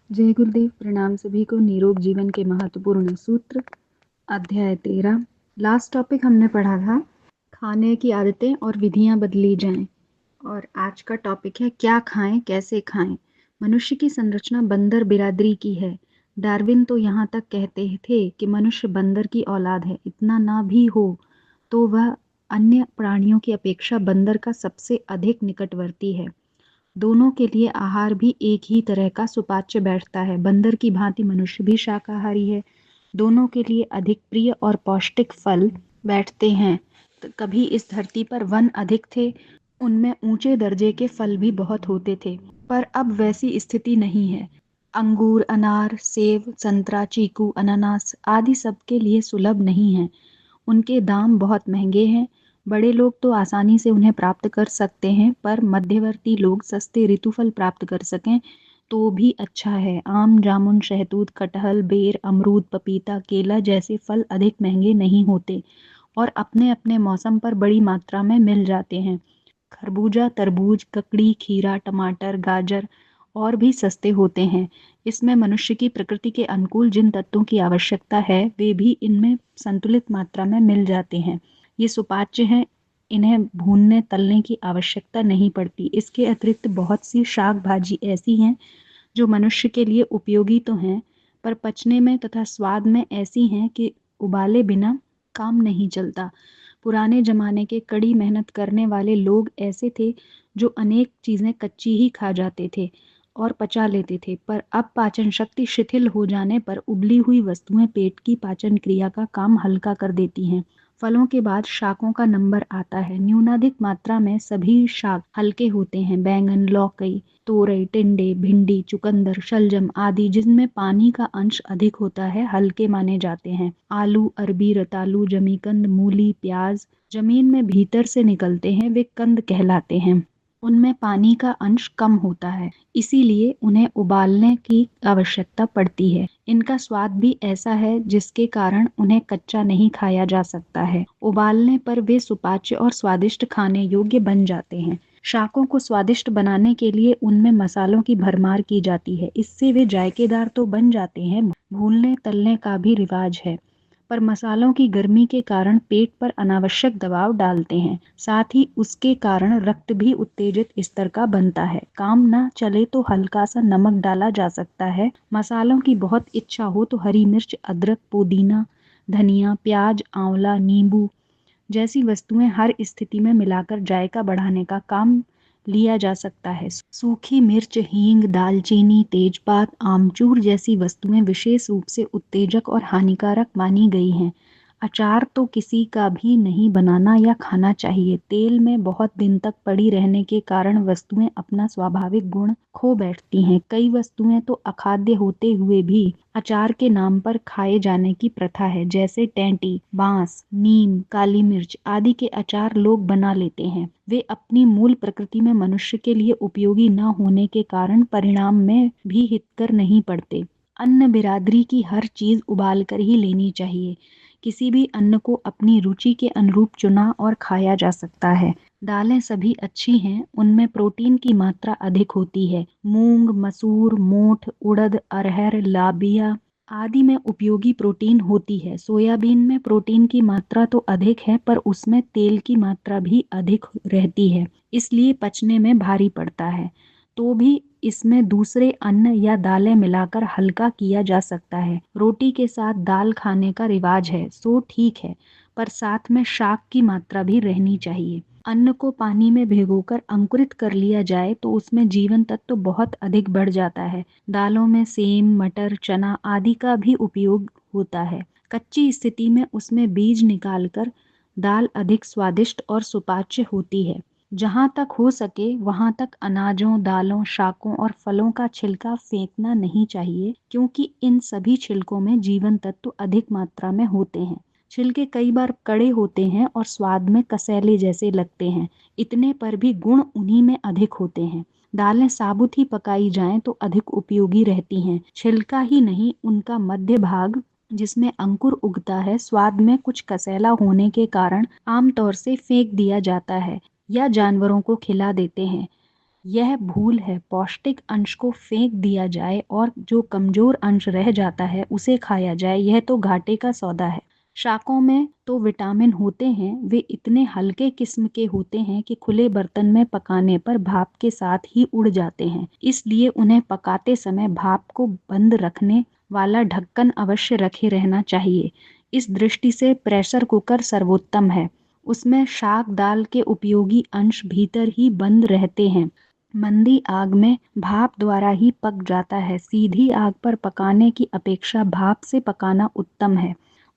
जय गुरुदेव। प्रणाम सभी को। निरोग जीवन के महत्वपूर्ण सूत्र, अध्याय 13। लास्ट टॉपिक हमने पढ़ा था खाने की आदतें और विधियां बदली जाएं, और आज का टॉपिक है क्या खाएं, कैसे खाएं। मनुष्य की संरचना बंदर बिरादरी की है। डार्विन तो यहाँ तक कहते थे कि मनुष्य बंदर की औलाद है। इतना ना भी हो तो वह अन्य प्राणियों की अपेक्षा बंदर का सबसे अधिक निकटवर्ती है। दोनों के लिए आहार भी एक ही तरह का सुपाच्य बैठता है। बंदर की भांति मनुष्य भी शाकाहारी है। दोनों के लिए अधिक प्रिय और पौष्टिक फल बैठते हैं। कभी इस धरती पर वन अधिक थे, उनमें ऊंचे दर्जे के फल भी बहुत होते थे, पर अब वैसी स्थिति नहीं है। अंगूर, अनार, सेब, संतरा, चीकू, अनानास आदि सबके लिए सुलभ नहीं है। उनके दाम बहुत महंगे हैं। बड़े लोग तो आसानी से उन्हें प्राप्त कर सकते हैं, पर मध्यवर्ती लोग सस्ते ऋतुफल प्राप्त कर सकें तो भी अच्छा है। आम, जामुन, शहतूत, कटहल, बेर, अमरूद, पपीता, केला जैसे फल अधिक महंगे नहीं होते और अपने अपने मौसम पर बड़ी मात्रा में मिल जाते हैं। खरबूजा, तरबूज, ककड़ी, खीरा, टमाटर, गाजर और भी सस्ते होते हैं। इसमें मनुष्य की प्रकृति के अनुकूल जिन तत्वों की आवश्यकता है वे भी इनमें संतुलित मात्रा में मिल जाते हैं। ये सुपाच्य हैं, इन्हें भूनने तलने की आवश्यकता नहीं पड़ती। इसके अतिरिक्त बहुत सी शाक भाजी ऐसी हैं जो मनुष्य के लिए उपयोगी तो हैं, पर पचने में तथा स्वाद में ऐसी हैं कि उबाले बिना काम नहीं चलता। पुराने जमाने के कड़ी मेहनत करने वाले लोग ऐसे थे जो अनेक चीजें कच्ची ही खा जाते थे और पचा लेते थे, पर अब पाचन शक्ति शिथिल हो जाने पर उबली हुई वस्तुएं पेट की पाचन क्रिया का काम हल्का कर देती हैं। फलों के बाद शाकों का नंबर आता है। न्यूनाधिक मात्रा में सभी शाक हल्के होते हैं। बैंगन, लौकी, तोरई, टिंडे, भिंडी, चुकंदर, शलजम आदि जिनमें पानी का अंश अधिक होता है हल्के माने जाते हैं। आलू, अरबी, रतालू, जमीकंद, मूली, प्याज जमीन में भीतर से निकलते हैं, वे कंद कहलाते हैं। उनमें पानी का अंश कम होता है, इसीलिए उन्हें उबालने की आवश्यकता पड़ती है। इनका स्वाद भी ऐसा है जिसके कारण उन्हें कच्चा नहीं खाया जा सकता है। उबालने पर वे सुपाच्य और स्वादिष्ट खाने योग्य बन जाते हैं। शाकों को स्वादिष्ट बनाने के लिए उनमें मसालों की भरमार की जाती है। इससे वे जायकेदार तो बन जाते हैं, भूनने तलने का भी रिवाज है, पर मसालों की गर्मी के कारण पेट पर अनावश्यक दबाव डालते हैं। साथ ही उसके कारण रक्त भी उत्तेजित स्तर का बनता है। काम न चले तो हल्का सा नमक डाला जा सकता है। मसालों की बहुत इच्छा हो तो हरी मिर्च, अदरक, पुदीना, धनिया, प्याज, आंवला, नींबू जैसी वस्तुएं हर स्थिति में मिलाकर जायका बढ़ाने का काम लिया जा सकता है। सूखी मिर्च, हींग, दालचीनी, तेजपात, आमचूर जैसी वस्तुएं विशेष रूप से उत्तेजक और हानिकारक मानी गई हैं। अचार तो किसी का भी नहीं बनाना या खाना चाहिए। तेल में बहुत दिन तक पड़ी रहने के कारण वस्तुएं अपना स्वाभाविक गुण खो बैठती हैं। कई वस्तुएं तो अखाद्य होते हुए भी अचार के नाम पर खाए जाने की प्रथा है, जैसे टेंटी, बांस, नीम, काली मिर्च आदि के अचार लोग बना लेते हैं। वे अपनी मूल प्रकृति में मनुष्य के लिए उपयोगी न होने के कारण परिणाम में भी हितकर नहीं पड़ते। अन्न बिरादरी की हर चीज उबाल कर ही लेनी चाहिए। किसी भी अन्न को अपनी रुचि के अनुरूप चुना और खाया जा सकता है। दालें सभी अच्छी हैं, उनमें प्रोटीन की मात्रा अधिक होती है। मूंग, मसूर, मोठ, उड़द, अरहर, लाबिया आदि में उपयोगी प्रोटीन होती है। सोयाबीन में प्रोटीन की मात्रा तो अधिक है, पर उसमें तेल की मात्रा भी अधिक रहती है, इसलिए पचने में भारी पड़ता है। तो भी इसमें दूसरे अन्न या दालें मिलाकर हल्का किया जा सकता है। रोटी के साथ दाल खाने का रिवाज है, सो ठीक है, पर साथ में शाक की मात्रा भी रहनी चाहिए। अन्न को पानी में भिगोकर अंकुरित कर लिया जाए तो उसमें जीवन तत्व बहुत अधिक बढ़ जाता है। दालों में सेम, मटर, चना आदि का भी उपयोग होता है। कच्ची स्थिति में उसमें बीज निकालकर दाल अधिक स्वादिष्ट और सुपाच्य होती है। जहाँ तक हो सके वहाँ तक अनाजों, दालों, शाकों और फलों का छिलका फेंकना नहीं चाहिए, क्योंकि इन सभी छिलकों में जीवन तत्व अधिक मात्रा में होते हैं। छिलके कई बार कड़े होते हैं और स्वाद में कसैले जैसे लगते हैं, इतने पर भी गुण उन्हीं में अधिक होते हैं। दालें साबुत ही पकाई जाएं तो अधिक उपयोगी रहती हैं। छिलका ही नहीं, उनका मध्य भाग जिसमें अंकुर उगता है स्वाद में कुछ कसैला होने के कारण आमतौर से फेंक दिया जाता है या जानवरों को खिला देते हैं। यह भूल है। पौष्टिक अंश को फेंक दिया जाए और जो कमजोर अंश रह जाता है उसे खाया जाए, यह तो घाटे का सौदा है। शाकों में तो विटामिन होते हैं, वे इतने हल्के किस्म के होते हैं कि खुले बर्तन में पकाने पर भाप के साथ ही उड़ जाते हैं। इसलिए उन्हें पकाते समय भाप को बंद रखने वाला ढक्कन अवश्य रखे रहना चाहिए। इस दृष्टि से प्रेशर कुकर सर्वोत्तम है। उसमें शाक दाल के उपयोगी अंश भीतर ही बंद रहते हैं। मंदी आग में भाप द्वारा ही पक जाता है। सीधी आग पर पकाने की अपेक्षा भाप से पकाना उत्तम है।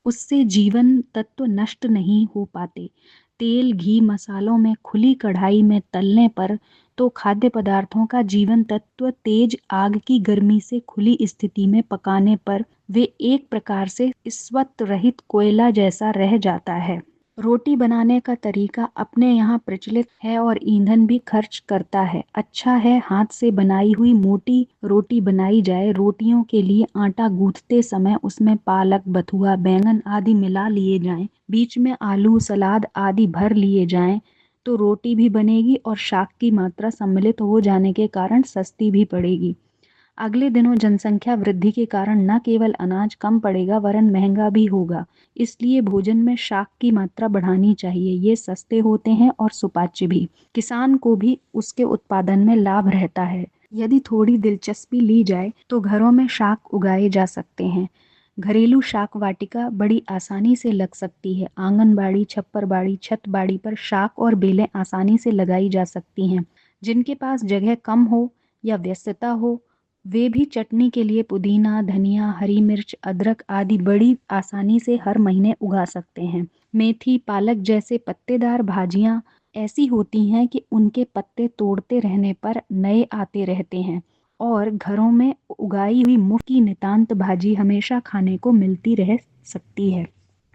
उससे जीवन तत्व नष्ट नहीं हो पाते। तेल घी मसालों में खुली कढ़ाई में तलने पर तो खाद्य पदार्थों का जीवन तत्व तेज आग की गर्मी से खुली स्थिति में पकाने पर वे एक प्रकार से स्वत रहित कोयला जैसा रह जाता है। रोटी बनाने का तरीका अपने यहाँ प्रचलित है और ईंधन भी खर्च करता है। अच्छा है हाथ से बनाई हुई मोटी रोटी बनाई जाए। रोटियों के लिए आटा गूंथते समय उसमें पालक, बथुआ, बैंगन आदि मिला लिए जाएं। बीच में आलू, सलाद आदि भर लिए जाएं तो रोटी भी बनेगी और शाक की मात्रा सम्मिलित हो जाने के कारण सस्ती भी पड़ेगी। अगले दिनों जनसंख्या वृद्धि के कारण न केवल अनाज कम पड़ेगा वरन महंगा भी होगा। इसलिए भोजन में शाक की मात्रा बढ़ानी चाहिए। ये सस्ते होते हैं और सुपाच्य भी। किसान को भी उसके उत्पादन में लाभ रहता है। यदि थोड़ी दिलचस्पी ली जाए तो घरों में शाक उगाए जा सकते हैं। घरेलू शाक वाटिका बड़ी आसानी से लग सकती है। आंगनबाड़ी, छप्परबाड़ी, छतबाड़ी पर शाक और बेलें आसानी से लगाई जा सकती हैं। जिनके पास जगह कम हो या व्यस्तता हो वे भी चटनी के लिए पुदीना, धनिया, हरी मिर्च, अदरक आदि बड़ी आसानी से हर महीने उगा सकते हैं। मेथी, पालक जैसे पत्तेदार भाजियां ऐसी होती हैं कि उनके पत्ते तोड़ते रहने पर नए आते रहते हैं और घरों में उगाई हुई मुफ्त की नितांत भाजी हमेशा खाने को मिलती रह सकती है।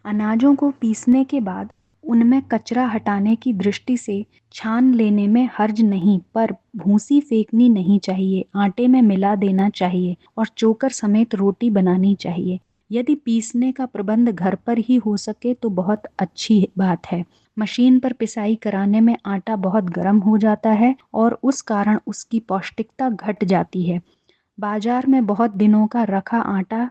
अनाजों को पीसने के बाद उनमें कचरा हटाने की दृष्टि से छान लेने में हर्ज नहीं, पर भूसी फेंकनी नहीं चाहिए। आटे में मिला देना चाहिए और चोकर समेत रोटी बनानी चाहिए। यदि पीसने का प्रबंध घर पर ही हो सके तो बहुत अच्छी बात है। मशीन पर पिसाई कराने में आटा बहुत गर्म हो जाता है और उस कारण उसकी पौष्टिकता घट जाती है। बाजार में बहुत दिनों का रखा आटा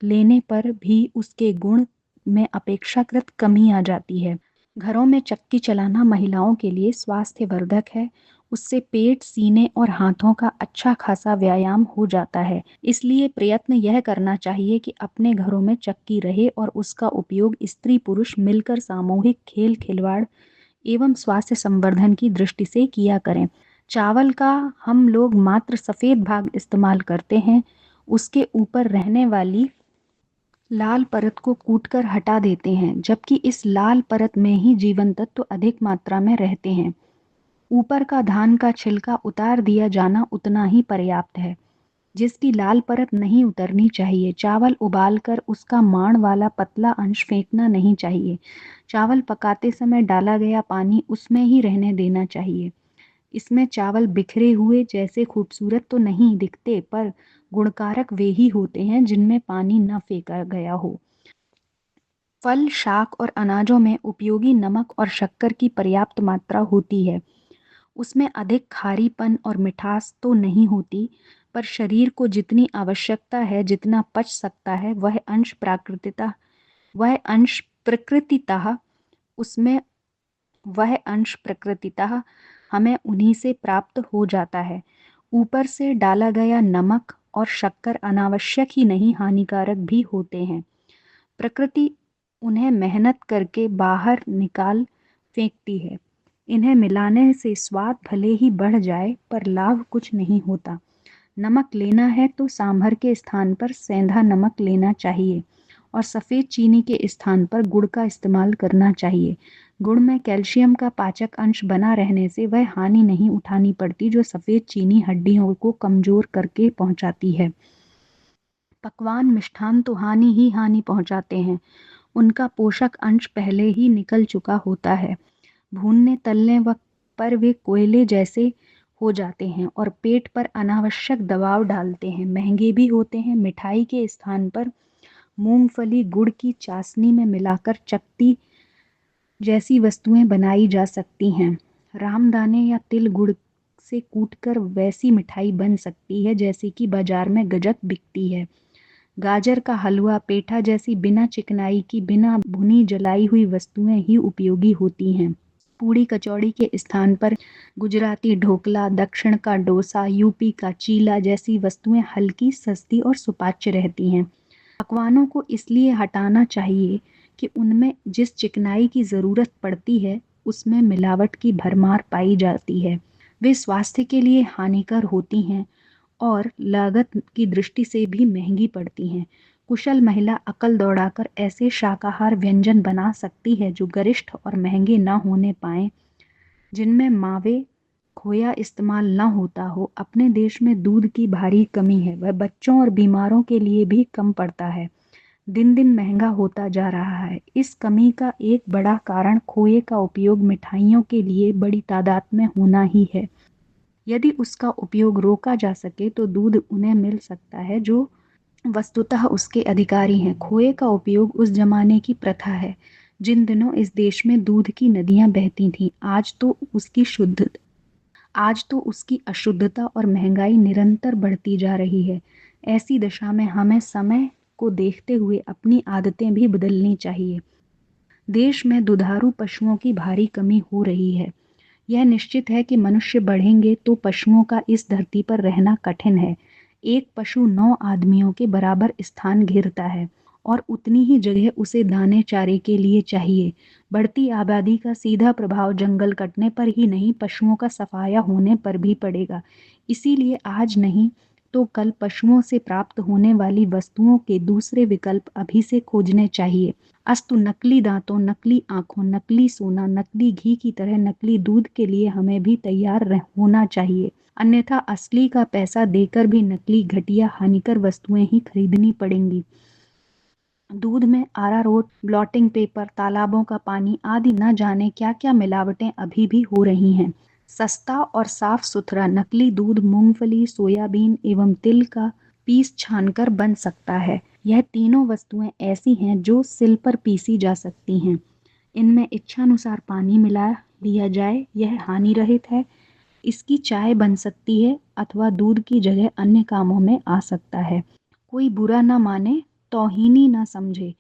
लेने पर भी उसके गुण में अपेक्षाकृत कमी आ जाती है। घरों में चक्की चलाना महिलाओं के लिए स्वास्थ्यवर्धक है। उससे पेट, सीने और हाथों का अच्छा खासा व्यायाम हो जाता है। इसलिए प्रयत्न यह करना चाहिए कि अपने घरों में चक्की रहे और उसका उपयोग स्त्री पुरुष मिलकर सामूहिक खेल खिलवाड़ एवं स्वास्थ्य संवर्धन की दृष्टि से किया करें। चावल का हम लोग मात्र सफ़ेद भाग इस्तेमाल करते हैं। उसके ऊपर रहने वाली लाल परत को कूटकर हटा देते हैं, जबकि इस लाल परत में ही जीवन तत्व अधिक मात्रा में रहते हैं। ऊपर का धान का छिलका उतार दिया जाना उतना ही पर्याप्त है, जिसकी लाल परत नहीं उतरनी चाहिए। चावल उबालकर उसका माड़ वाला पतला अंश फेंकना नहीं चाहिए। चावल पकाते समय डाला गया पानी उसमें ही रहने देना चाहिए। इसमें चावल बिखरे हुए जैसे खूबसूरत तो नहीं दिखते, पर गुणकारक वे ही होते हैं जिनमें पानी न फेंका गया हो। फल, शाक और अनाजों में उपयोगी नमक और शक्कर की पर्याप्त मात्रा होती है। उसमें अधिक खारीपन और मिठास तो नहीं होती, पर शरीर को जितनी आवश्यकता है, जितना पच सकता है, उसमें वह अंश प्रकृतितः हमें उन्हीं से प्राप्त हो जाता है। ऊपर से डाला गया नमक और शक्कर अनावश्यक ही नहीं हानिकारक भी होते हैं। प्रकृति उन्हें मेहनत करके बाहर निकाल फेंकती है। इन्हें मिलाने से स्वाद भले ही बढ़ जाए पर लाभ कुछ नहीं होता। नमक लेना है तो सांभर के स्थान पर सेंधा नमक लेना चाहिए और सफ़ेद चीनी के स्थान पर गुड़ का इस्तेमाल करना चाहिए। गुड़ में कैल्शियम का पाचक अंश बना रहने से वह हानि नहीं उठानी पड़ती जो सफ़ेद चीनी हड्डियों को कमज़ोर करके पहुंचाती है। पकवान, मिष्ठान तो हानि ही हानि पहुंचाते हैं। उनका पोषक अंश पहले ही निकल चुका होता है। भूनने तलने वक्त पर वे कोयले जैसे हो जाते हैं और पेट पर अनावश्यक दबाव डालते हैं। महंगे भी होते हैं। मिठाई के स्थान पर मूंगफली गुड़ की चाशनी में मिलाकर चकती जैसी वस्तुएं बनाई जा सकती हैं। रामदाने या तिल गुड़ से कूटकर वैसी मिठाई बन सकती है जैसे कि बाजार में गजक बिकती है। गाजर का हलवा, पेठा जैसी बिना चिकनाई की, बिना भुनी जलाई हुई वस्तुएं ही उपयोगी होती हैं। पूड़ी कचौड़ी के स्थान पर गुजराती ढोकला, दक्षिण का डोसा, यूपी का चीला जैसी वस्तुएं हल्की, सस्ती और सुपाच्य रहती हैं। पकवानों को इसलिए हटाना चाहिए कि उनमें जिस चिकनाई की ज़रूरत पड़ती है उसमें मिलावट की भरमार पाई जाती है। वे स्वास्थ्य के लिए हानिकर होती हैं और लागत की दृष्टि से भी महंगी पड़ती हैं। कुशल महिला अकल दौड़ाकर ऐसे शाकाहार व्यंजन बना सकती है जो गरिष्ठ और महंगे न होने पाएं, जिनमें मावे खोया इस्तेमाल न होता हो। अपने देश में दूध की भारी कमी है, वह बच्चों और बीमारों के लिए भी कम पड़ता है, दिन दिन महंगा होता जा रहा है। इस कमी का एक बड़ा कारण खोए का उपयोग मिठाइयों के लिए बड़ी तादाद में होना ही है। यदि उसका उपयोग रोका जा सके तो दूध उन्हें मिल सकता है जो वस्तुतः उसके अधिकारी हैं। खोए का उपयोग उस जमाने की प्रथा है जिन दिनों इस देश में दूध की नदियां बहती थीं। आज तो उसकी अशुद्धता और महंगाई निरंतर बढ़ती जा रही है। ऐसी दशा में हमें समय को देखते हुए अपनी आदतें भी बदलनी चाहिए। देश में दुधारू पशुओं की भारी कमी हो रही है। यह निश्चित है कि मनुष्य बढ़ेंगे तो पशुओं का इस धरती पर रहना कठिन है। एक पशु 9 आदमियों के बराबर स्थान घेरता है और उतनी ही जगह उसे दाने चारे के लिए चाहिए। बढ़ती आबादी का सीधा प्रभाव जंगल कटने पर ही नहीं, पशुओं का सफाया होने पर भी पड़ेगा। इसीलिए आज नहीं तो कल पशुओं से प्राप्त होने वाली वस्तुओं के दूसरे विकल्प अभी से खोजने चाहिए। अस्तु नकली दांतों, नकली आंखों, नकली सोना, नकली घी की तरह नकली दूध के लिए हमें भी तैयार होना चाहिए। अन्यथा असली का पैसा देकर भी नकली, घटिया, हानिकर वस्तुएं ही खरीदनी पड़ेंगी। दूध में अरारोट, ब्लॉटिंग पेपर, तालाबों का पानी आदि न जाने क्या क्या मिलावटें अभी भी हो रही हैं। सस्ता और साफ सुथरा नकली दूध मूंगफली, सोयाबीन एवं तिल का पीस छानकर बन सकता है। यह तीनों वस्तुएं ऐसी हैं जो सिल पर पीसी जा सकती हैं। इनमें इच्छानुसार पानी मिला लिया जाए, यह हानि रहित है। इसकी चाय बन सकती है अथवा दूध की जगह अन्य कामों में आ सकता है। कोई बुरा ना माने, तौहीनी ना समझे।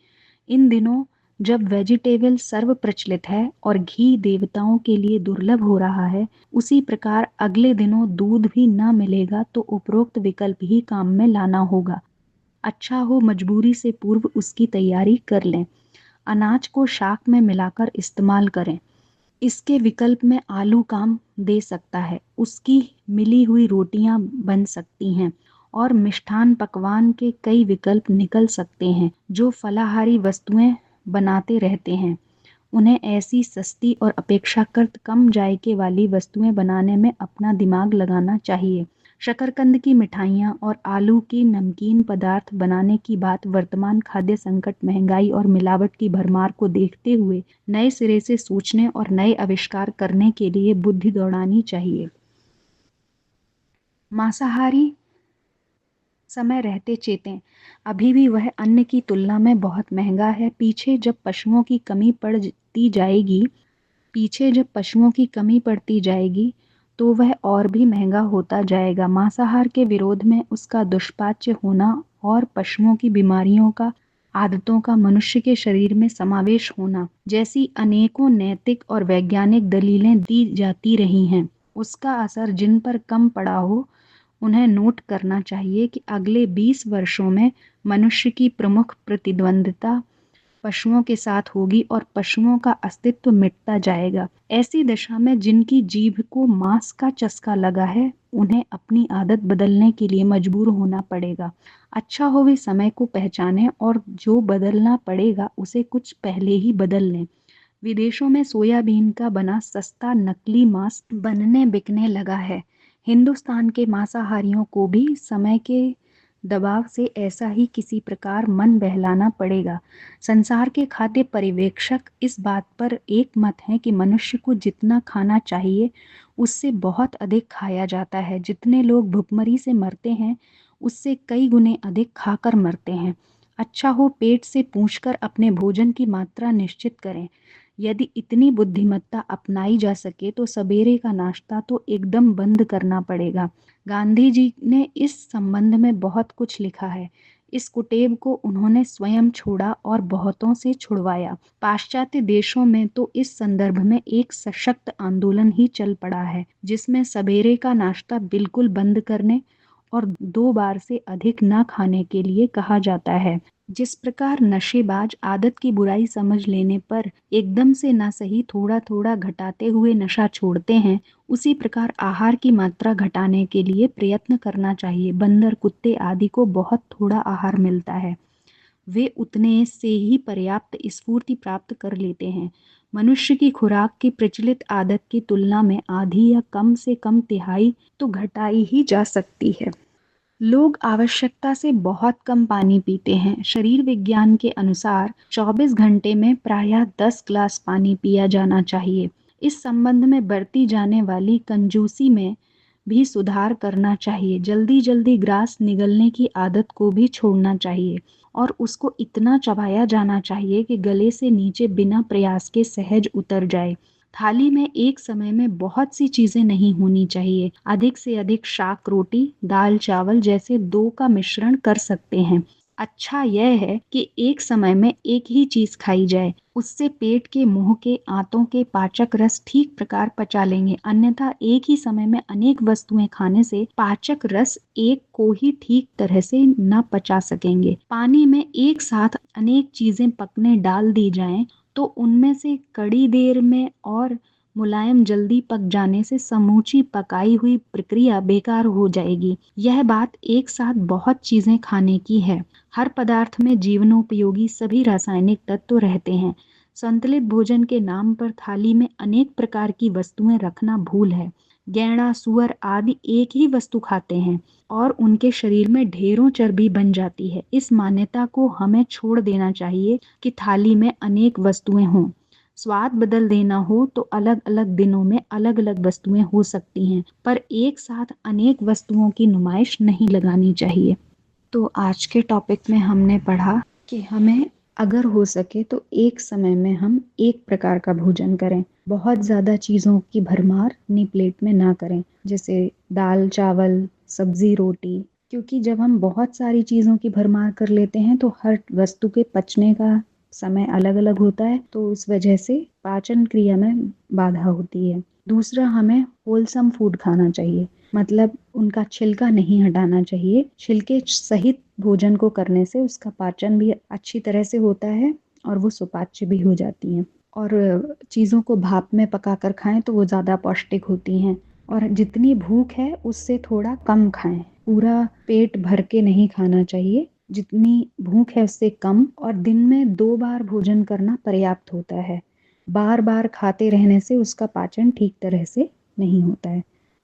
इन दिनों जब वेजिटेबल सर्व प्रचलित है और घी देवताओं के लिए दुर्लभ हो रहा है, उसी प्रकार अगले दिनों दूध भी न मिलेगा तो उपरोक्त विकल्प ही काम में लाना होगा। अच्छा हो मजबूरी से पूर्व उसकी तैयारी कर लें। अनाज को शाक में मिलाकर इस्तेमाल करें। इसके विकल्प में आलू काम दे सकता है। उसकी मिली हुई रोटियां बन सकती हैं और मिष्ठान पकवान के कई विकल्प निकल सकते हैं जो फलाहारी वस्तुएं बनाते रहते हैं। उन्हें ऐसी सस्ती और अपेक्षाकृत कम जायके वाली वस्तुएं बनाने में अपना दिमाग लगाना चाहिए। शकरकंद की मिठाइयाँ और आलू की नमकीन पदार्थ बनाने की बात वर्तमान खाद्य संकट, महंगाई और मिलावट की भरमार को देखते हुए नए सिरे से सोचने और नए आविष्कार करने के लिए बुद्धि दौड़ानी चाहिए। मांसाहारी समय रहते चेतें, अभी भी वह अन्न की तुलना में बहुत महंगा है। पीछे जब पशुओं की कमी पड़ती जाएगी तो वह और भी महंगा होता जाएगा। मांसाहार के विरोध में उसका दुष्पाच्य होना और पशुओं की बीमारियों का, आदतों का मनुष्य के शरीर में समावेश होना जैसी अनेकों नैतिक और वैज्ञानिक दलीलें दी जाती रही हैं, उसका असर जिन पर कम पड़ा हो उन्हें नोट करना चाहिए कि अगले 20 वर्षों में मनुष्य की प्रमुख प्रतिद्वंदिता पशुओं के साथ होगी और पशुओं का अस्तित्व मिटता जाएगा। ऐसी दशा में जिनकी जीभ को मांस का चस्का लगा है, उन्हें अपनी आदत बदलने के लिए मजबूर होना पड़ेगा। अच्छा हो वे समय को पहचानें और जो बदलना पड़ेगा उसे कुछ पहले ही बदल लें। विदेशों में सोयाबीन का बना सस्ता नकली मांस बनने बिकने लगा है। हिंदुस्तान के मांसाहारियों को भी समय के दबाव से ऐसा ही किसी प्रकार मन बहलाना पड़ेगा। संसार के खाद्य पर्यवेक्षक इस बात पर एक मत हैं कि मनुष्य को जितना खाना चाहिए उससे बहुत अधिक खाया जाता है। जितने लोग भुखमरी से मरते हैं उससे कई गुने अधिक खाकर मरते हैं। अच्छा हो पेट से पूछकर अपने भोजन की मात्रा निश्चित करें। यदि इतनी बुद्धिमत्ता अपनाई जा सके तो सवेरे का नाश्ता तो एकदम बंद करना पड़ेगा। गांधी जी ने इस संबंध में बहुत कुछ लिखा है। इस कुटेव को उन्होंने स्वयं छोड़ा और बहुतों से छुड़वाया। पाश्चात्य देशों में तो इस संदर्भ में एक सशक्त आंदोलन ही चल पड़ा है, जिसमें सवेरे का नाश्ता बिल्कुल बंद करने और 2 बार से अधिक न खाने के लिए कहा जाता है। जिस प्रकार नशेबाज आदत की बुराई समझ लेने पर एकदम से ना सही थोड़ा-थोड़ा घटाते हुए नशा छोड़ते हैं, उसी प्रकार आहार की मात्रा घटाने के लिए प्रयत्न करना चाहिए। बंदर, कुत्ते आदि को बहुत थोड़ा आहार मिलता है। वे उतने से ही पर्याप्त स्फूर्ति प्राप्त कर लेते हैं। मनुष्य की खुराक की प्रचलित आदत की तुलना में आधी या कम से कम तिहाई तो घटाई ही जा सकती है। लोग आवश्यकता से बहुत कम पानी पीते हैं। शरीर विज्ञान के अनुसार 24 घंटे में प्रायः 10 ग्लास पानी पिया जाना चाहिए। इस संबंध में बरती जाने वाली कंजूसी में भी सुधार करना चाहिए। जल्दी जल्दी ग्रास निगलने की आदत को भी छोड़ना चाहिए और उसको इतना चबाया जाना चाहिए कि गले से नीचे बिना प्रयास के सहज उतर जाए। थाली में एक समय में बहुत सी चीजें नहीं होनी चाहिए। अधिक से अधिक शाक रोटी, दाल चावल जैसे 2 का मिश्रण कर सकते हैं। अच्छा यह है कि एक समय में एक ही चीज खाई जाए। उससे पेट के, मुंह के, आंतों के पाचक रस ठीक प्रकार पचा लेंगे। अन्यथा एक ही समय में अनेक वस्तुएं खाने से पाचक रस एक को ही ठीक तरह से न पचा सकेंगे। पानी में एक साथ अनेक चीजें पकने डाल दी जाएं तो उनमें से कड़ी देर में और मुलायम जल्दी पक जाने से समूची पकाई हुई प्रक्रिया बेकार हो जाएगी। यह बात एक साथ बहुत चीजें खाने की है। हर पदार्थ में जीवनोपयोगी सभी रासायनिक तत्व रहते हैं। संतुलित भोजन के नाम पर थाली में अनेक प्रकार की वस्तुएं रखना भूल है। गैंडा, सुअर आदि एक ही वस्तु खाते हैं और उनके शरीर में ढेरों चर्बी बन जाती है। इस मान्यता को हमें छोड़ देना चाहिए कि थाली में अनेक वस्तुएं हों। स्वाद बदल देना हो तो अलग अलग दिनों में अलग अलग वस्तुएं हो सकती हैं, पर एक साथ अनेक वस्तुओं की नुमाइश नहीं लगानी चाहिए। तो आज के टॉपिक में हमने पढ़ा कि हमें अगर हो सके तो एक समय में हम एक प्रकार का भोजन करें। बहुत ज़्यादा चीज़ों की भरमार अपनी प्लेट में ना करें, जैसे दाल चावल, सब्जी रोटी। क्योंकि जब हम बहुत सारी चीज़ों की भरमार कर लेते हैं तो हर वस्तु के पचने का समय अलग अलग होता है, तो उस वजह से पाचन क्रिया में बाधा होती है। दूसरा, हमें होलसम फूड खाना चाहिए, मतलब उनका छिलका नहीं हटाना चाहिए। छिलके सहित भोजन को करने से उसका पाचन भी अच्छी तरह से होता है और वो सुपाच्य भी हो जाती हैं। और चीज़ों को भाप में पकाकर खाएं तो वो ज़्यादा पौष्टिक होती हैं। और जितनी भूख है उससे थोड़ा कम खाएं। पूरा पेट भर के नहीं खाना चाहिए, जितनी भूख है उससे कम। और दिन में 2 बार भोजन करना पर्याप्त होता है। बार बार खाते रहने से उसका पाचन ठीक तरह से नहीं होता है।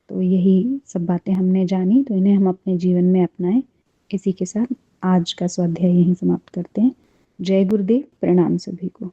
तो यही सब बातें हमने जानी, तो इन्हें हम अपने जीवन में अपनाएं। इसी के साथ आज का स्वाध्याय यहीं समाप्त करते हैं। जय गुरुदेव, प्रणाम सभी को।